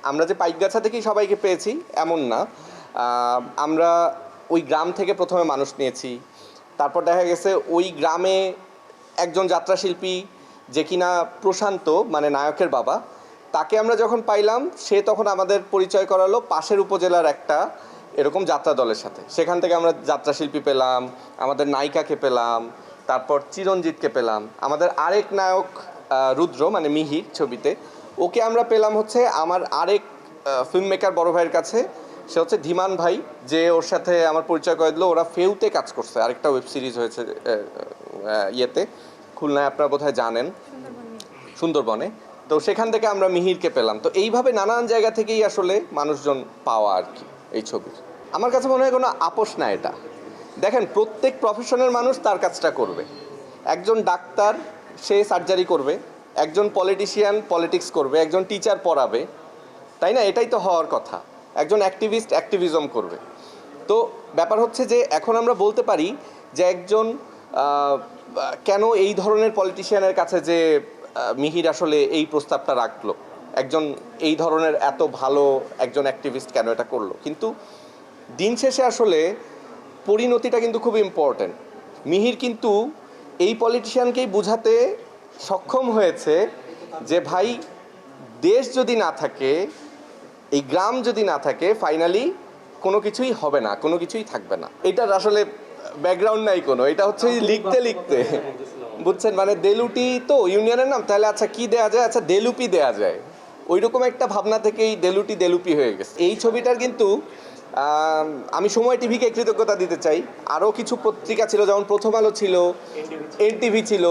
আমরা যে পাইকগাছা থেকেই সবাইকে পেয়েছি এমন না। আমরা ওই গ্রাম থেকে প্রথমে মানুষ নিয়েছি, তারপর দেখা গেছে ওই গ্রামে একজন যাত্রাশিল্পী যে কিনা প্রশান্ত মানে নায়কের বাবা, তাকে আমরা যখন পাইলাম সে তখন আমাদের পরিচয় করালো পাশের উপজেলার একটা এরকম যাত্রা দলের সাথে। সেখান থেকে আমরা যাত্রাশিল্পী পেলাম, আমাদের নায়িকাকে পেলাম, তারপর চিরঞ্জিতকে পেলাম, আমাদের আরেক নায়ক রুদ্র মানে মিহির ছবিতে, ওকে আমরা পেলাম হচ্ছে আমার আরেক ফিল্ম মেকার বড় ভাইয়ের কাছে। সে হচ্ছে ধীমান ভাই, যে ওর সাথে আমার পরিচয় করে দিল। ওরা ফেউতে কাজ করছে, আরেকটা ওয়েব সিরিজ হয়েছে ইয়েতে, খুলনায়, আপনারা বোধহয় জানেন, সুন্দরবনে। তো সেখান থেকে আমরা মিহিরকে পেলাম। তো এইভাবে নানান জায়গা থেকেই আসলে মানুষজন পাওয়া আর কি এই ছবির। আমার কাছে মনে হয় কোনো আপোষ না এটা। দেখেন, প্রত্যেক প্রফেশনের মানুষ তার কাজটা করবে। একজন ডাক্তার সে সার্জারি করবে, একজন পলিটিশিয়ান পলিটিক্স করবে, একজন টিচার পড়াবে, তাই না? এটাই তো হওয়ার কথা। একজন অ্যাক্টিভিস্ট অ্যাক্টিভিজম করবে। তো ব্যাপার হচ্ছে যে এখন আমরা বলতে পারি যে একজন কেন এই ধরনের পলিটিশিয়ানের কাছে যে মিহির আসলে এই প্রস্তাবটা রাখলো, একজন এই ধরনের এত ভালো একজন অ্যাক্টিভিস্ট কেন এটা করলো। কিন্তু দিন শেষে আসলে পরিণতিটা কিন্তু খুব ইম্পর্ট্যান্ট। মিহির কিন্তু এই পলিটিশিয়ানকেই বোঝাতে সক্ষম হয়েছে যে ভাই, দেশ যদি না থাকে, এই গ্রাম যদি না থাকে, ফাইনালি কোনো কিছুই হবে না, কোনো কিছুই থাকবে না। এটার আসলে ব্যাকগ্রাউন্ড নাই কোনো, এটা হচ্ছে লিখতে লিখতে, বুঝছেন? মানে দেলুটি তো ইউনিয়নের নাম, তাহলে আচ্ছা কি দেয়া যায়, আচ্ছা দেলুপি দেয়া যায়, ওই রকম একটা ভাবনা থেকেই দেলুটি হয়ে গেছে এই ছবিটার। কিন্তু আমি সময় টিভিকে কৃতজ্ঞতা দিতে চাই। আরও কিছু পত্রিকা ছিল, যেমন প্রথম আলো ছিল, এনটিভি ছিল।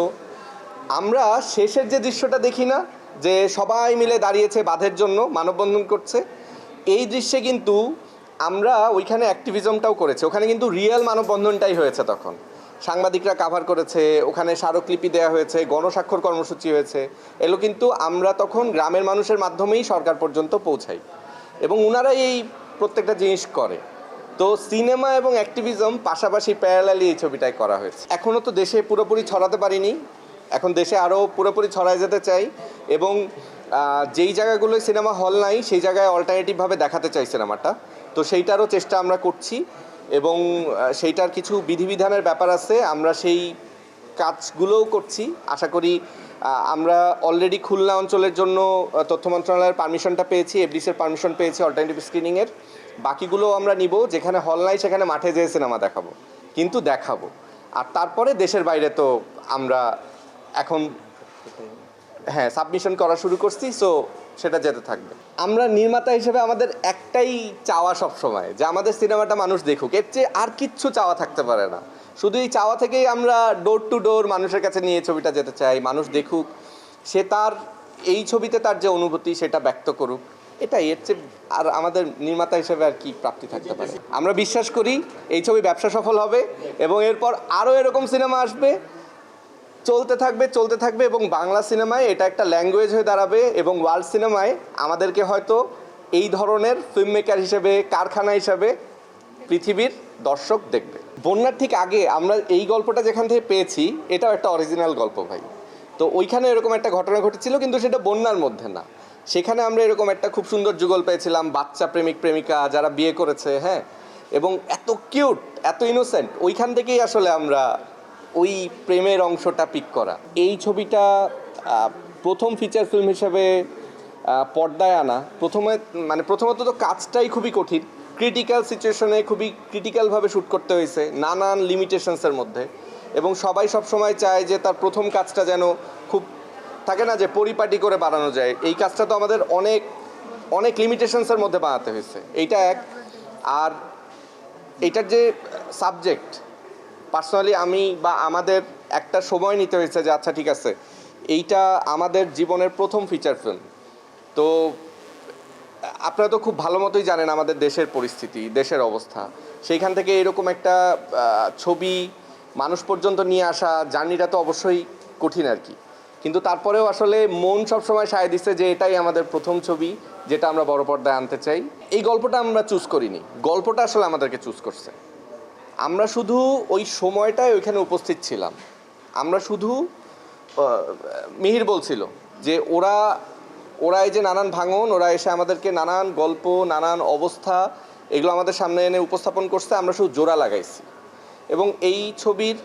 আমরা শেষের যে দৃশ্যটা দেখি না, যে সবাই মিলে দাঁড়িয়েছে বাঁধের জন্য, মানববন্ধন করছে, এই দৃশ্যে কিন্তু আমরা ওইখানে অ্যাক্টিভিজমটাও করেছি। ওখানে কিন্তু রিয়েল মানববন্ধনটাই হয়েছে। তখন সাংবাদিকরা কাভার করেছে, ওখানে স্মারকলিপি দেওয়া হয়েছে, গণস্বাক্ষর কর্মসূচি হয়েছে। এগুলো কিন্তু আমরা তখন গ্রামের মানুষের মাধ্যমেই সরকার পর্যন্ত পৌঁছাই, এবং ওনারাই এই প্রত্যেকটা জিনিস করে। তো সিনেমা এবং অ্যাক্টিভিজম পাশাপাশি প্যারালালি এই ছবিটাই করা হয়েছে। এখনও তো দেশে পুরোপুরি ছড়াতে পারিনি, এখন দেশে আরও পুরোপুরি ছড়ায় যেতে চাই, এবং যেই জায়গাগুলোয় সিনেমা হল নাই সেই জায়গায় অল্টারনেটিভভাবে দেখাতে চাই সিনেমাটা। তো সেইটারও চেষ্টা আমরা করছি, এবং সেইটার কিছু বিধিবিধানের ব্যাপার আছে, আমরা সেই কাজগুলোও করছি। আশা করি আমরা অলরেডি খুলনা অঞ্চলের জন্য তথ্য মন্ত্রণালয়ের পারমিশনটা পেয়েছি, এফডিসির পারমিশন পেয়েছি অল্টারনেটিভ স্ক্রিনিংয়ের। বাকিগুলোও আমরা নিব, যেখানে হল নাই সেখানে মাঠে যেয়ে সিনেমা দেখাবো, কিন্তু দেখাবো। আর তারপরে দেশের বাইরে তো আমরা এখন সাবমিশন করা শুরু করছি, সো সেটা যেতে থাকবে। আমরা নির্মাতা হিসেবে আমাদের একটাই চাওয়া সব সময়, যে আমাদের সিনেমাটা মানুষ দেখুক। এর চেয়ে আর কিচ্ছু চাওয়া থাকতে পারে না। শুধু এই চাওয়া থেকেই আমরা ডোর টু ডোর মানুষের কাছে নিয়ে ছবিটা যেতে চাই। মানুষ দেখুক, সে তার এই ছবিতে তার যে অনুভূতি সেটা ব্যক্ত করুক, এটাই। এর চেয়ে আর আমাদের নির্মাতা হিসেবে আর কি প্রাপ্তি থাকতে পারে। আমরা বিশ্বাস করি এই ছবি ব্যবসা সফল হবে, এবং এরপর আরও এরকম সিনেমা আসবে, চলতে থাকবে, এবং বাংলা সিনেমায় এটা একটা ল্যাঙ্গুয়েজ হয়ে দাঁড়াবে, এবং ওয়ার্ল্ড সিনেমায় আমাদেরকে হয়তো এই ধরনের ফিল্ম মেকার হিসেবে, কারখানা হিসেবে পৃথিবীর দর্শক দেখবে। বন্যার ঠিক আগে আমরা এই গল্পটা যেখান থেকে পেয়েছি, এটাও একটা অরিজিনাল গল্প ভাই। তো ওইখানে এরকম একটা ঘটনা ঘটেছিল, কিন্তু সেটা বন্যার মধ্যে না। সেখানে আমরা এরকম একটা খুব সুন্দর যুগল পেয়েছিলাম, বাচ্চা প্রেমিক প্রেমিকা যারা বিয়ে করেছে, হ্যাঁ, এবং এত কিউট, এত ইনোসেন্ট। ওইখান থেকেই আসলে আমরা ওই প্রেমের অংশটা পিক করা। এই ছবিটা প্রথম ফিচার ফিল্ম হিসেবে পর্দায় আনা, প্রথমত তো কাজটাই খুবই কঠিন, ক্রিটিক্যাল সিচুয়েশনে খুবই ক্রিটিক্যালভাবে শ্যুট করতে হয়েছে, নানান লিমিটেশনসের মধ্যে। এবং সবাই সবসময় চায় যে তার প্রথম কাজটা যেন খুব থাকে না, যে পরিপাটি করে বানানো যায়। এই কাজটা তো আমাদের অনেক অনেক লিমিটেশনসের মধ্যে বানাতে হয়েছে, এইটা এক। আর এইটার যে সাবজেক্ট, পার্সোনালি আমি বা আমাদের একটা সময় নিতে হয়েছে যে আচ্ছা ঠিক আছে, এইটা আমাদের জীবনের প্রথম ফিচার ফিল্ম। তো আপনারা তো খুব ভালো মতোই জানেন আমাদের দেশের পরিস্থিতি, দেশের অবস্থা। সেইখান থেকে এরকম একটা ছবি মানুষ পর্যন্ত নিয়ে আসা জার্নিটা তো অবশ্যই কঠিন আর কি। কিন্তু তারপরেও আসলে মন সবসময় সায় দিচ্ছে যে এটাই আমাদের প্রথম ছবি, যেটা আমরা বড় পর্দায় আনতে চাই। এই গল্পটা আমরা চুজ করিনি, গল্পটা আসলে আমাদেরকে চুজ করছে। আমরা শুধু ওই সময়টায় ওইখানে উপস্থিত ছিলাম। আমরা শুধু মিহির বলছিল যে ওরা এই যে নানান ভাঙন, ওরা এসে আমাদেরকে নানান গল্প, নানান অবস্থা এগুলো আমাদের সামনে এনে উপস্থাপন করছে, আমরা শুধু জোড়া লাগাইছি। এবং এই ছবির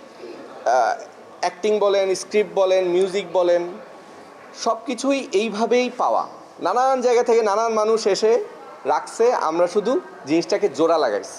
অ্যাক্টিং বলেন, স্ক্রিপ্ট বলেন, মিউজিক বলেন, সব কিছুই এইভাবেই পাওয়া। নানান জায়গা থেকে নানান মানুষ এসে রাখছে, আমরা শুধু জিনিসটাকে জোড়া লাগাইছি।